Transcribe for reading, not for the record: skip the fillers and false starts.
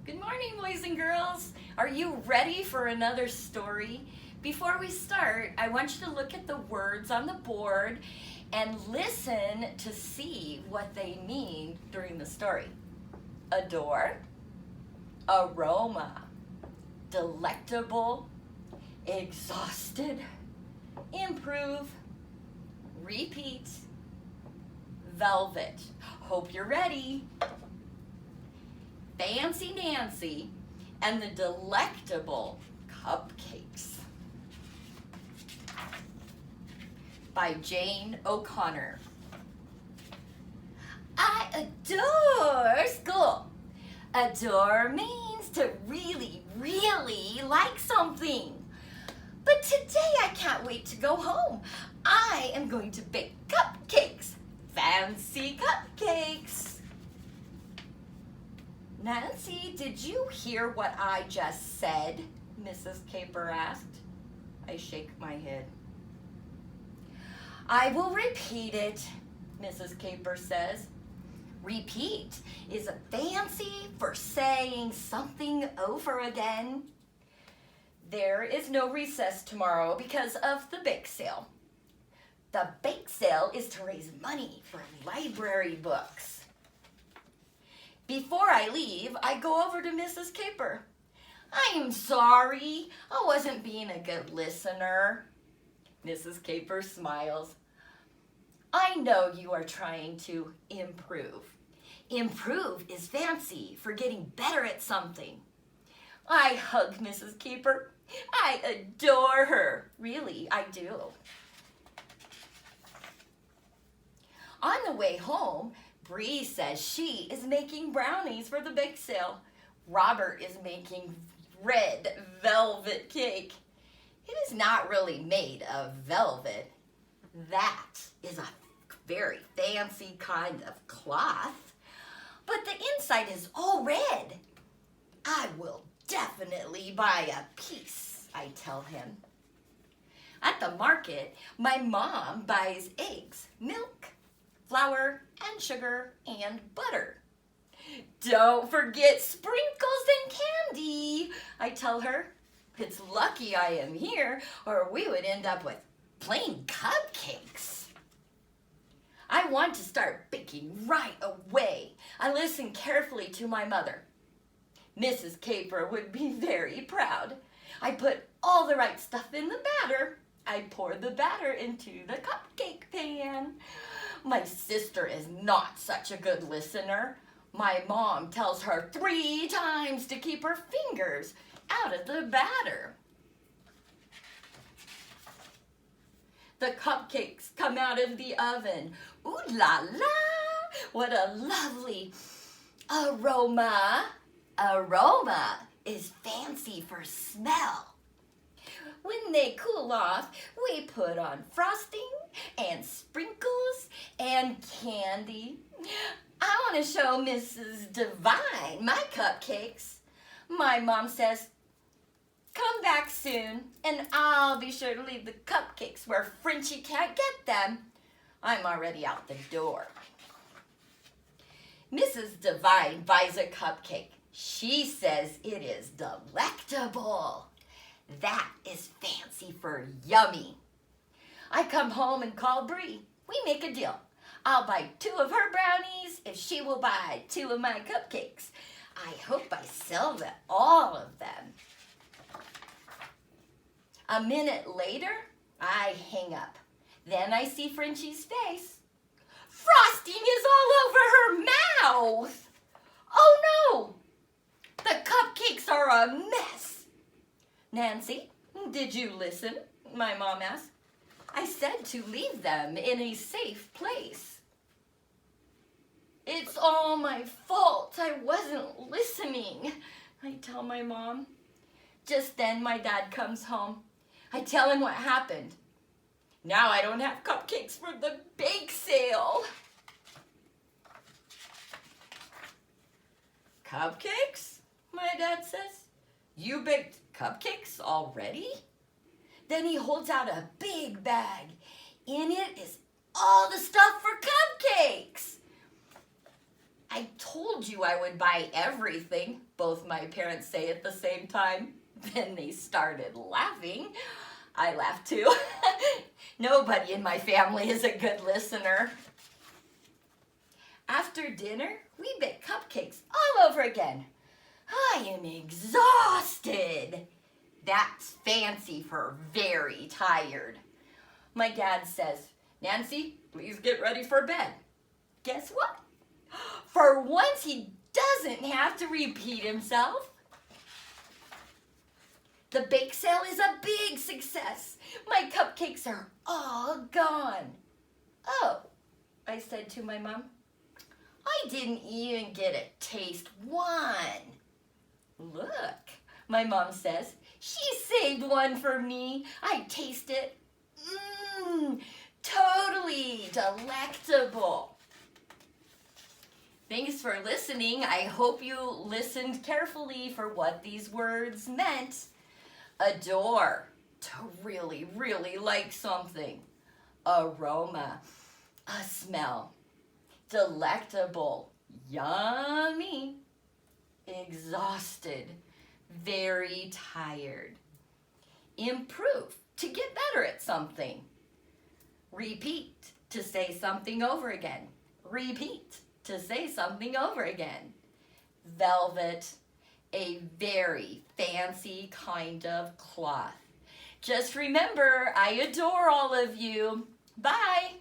Good morning, boys and girls. Are you ready for another story? Before we start, I want you to look at the words on the board and listen to see what they mean during the story. Adore, aroma, delectable, exhausted, improve, repeat, velvet. Hope you're ready. Fancy Nancy and the Delectable Cupcakes by Jane O'Connor. I adore school. Adore means to really, really like something. But today I can't wait to go home. I am going to bake cupcakes. Fancy cupcakes. Nancy, did you hear what I just said? Mrs. Caper asked. I shake my head. I will repeat it, Mrs. Caper says. Repeat is fancy for saying something over again. There is no recess tomorrow because of the bake sale. The bake sale is to raise money for library books. Before I leave, I go over to Mrs. Caper. I'm sorry, I wasn't being a good listener. Mrs. Caper smiles. I know you are trying to improve. Improve is fancy for getting better at something. I hug Mrs. Caper. I adore her. Really, I do. On the way home, Bree says she is making brownies for the bake sale. Robert is making red velvet cake. It is not really made of velvet. That is a very fancy kind of cloth. But the inside is all red. I will definitely buy a piece, I tell him. At the market, my mom buys eggs, milk, flour, and sugar, and butter. Don't forget sprinkles and candy, I tell her. It's lucky I am here, or we would end up with plain cupcakes. I want to start baking right away. I listen carefully to my mother. Mrs. Caper would be very proud. I put all the right stuff in the batter. I pour the batter into the cupcake pan. My sister is not such a good listener. My mom tells her 3 times to keep her fingers out of the batter. The cupcakes come out of the oven. Ooh la la! What a lovely aroma. Aroma is fancy for smell. When they cool off, we put on frosting and sprinkles and candy. I want to show Mrs. Divine my cupcakes. My mom says, come back soon and I'll be sure to leave the cupcakes where Frenchie can't get them. I'm already out the door. Mrs. Divine buys a cupcake. She says it is delectable. That is fancy for yummy. I come home and call Bree. We make a deal. I'll buy 2 of her brownies if she will buy 2 of my cupcakes. I hope I sell all of them. A minute later, I hang up. Then I see Frenchie's face. Frosting is all over her mouth. Oh no! The cupcakes are a mess. Nancy, did you listen? My mom asked. I said to leave them in a safe place. It's all my fault. I wasn't listening, I tell my mom. Just then my dad comes home. I tell him what happened. Now I don't have cupcakes for the bake sale. Cupcakes? My dad says. You baked cupcakes already? Then he holds out a big bag. In it is all the stuff for cupcakes. I told you I would buy everything, both my parents say at the same time. Then they started laughing. I laughed too. Nobody in my family is a good listener. After dinner, we baked cupcakes all over again. I am exhausted. That's fancy for very tired. My dad says, Nancy, please get ready for bed. Guess what? For once, he doesn't have to repeat himself. The bake sale is a big success. My cupcakes are all gone. Oh, I said to my mom, I didn't even get to taste one. Look, my mom says, she saved one for me. I taste it. Totally delectable. Thanks for listening. I hope you listened carefully for what these words meant. Adore, to really, really like something. Aroma, a smell. Delectable, yummy. Exhausted, very tired. Improve, to get better at something. Repeat, to say something over again. Repeat, to say something over again. Velvet, a very fancy kind of cloth. Just remember, I adore all of you. Bye.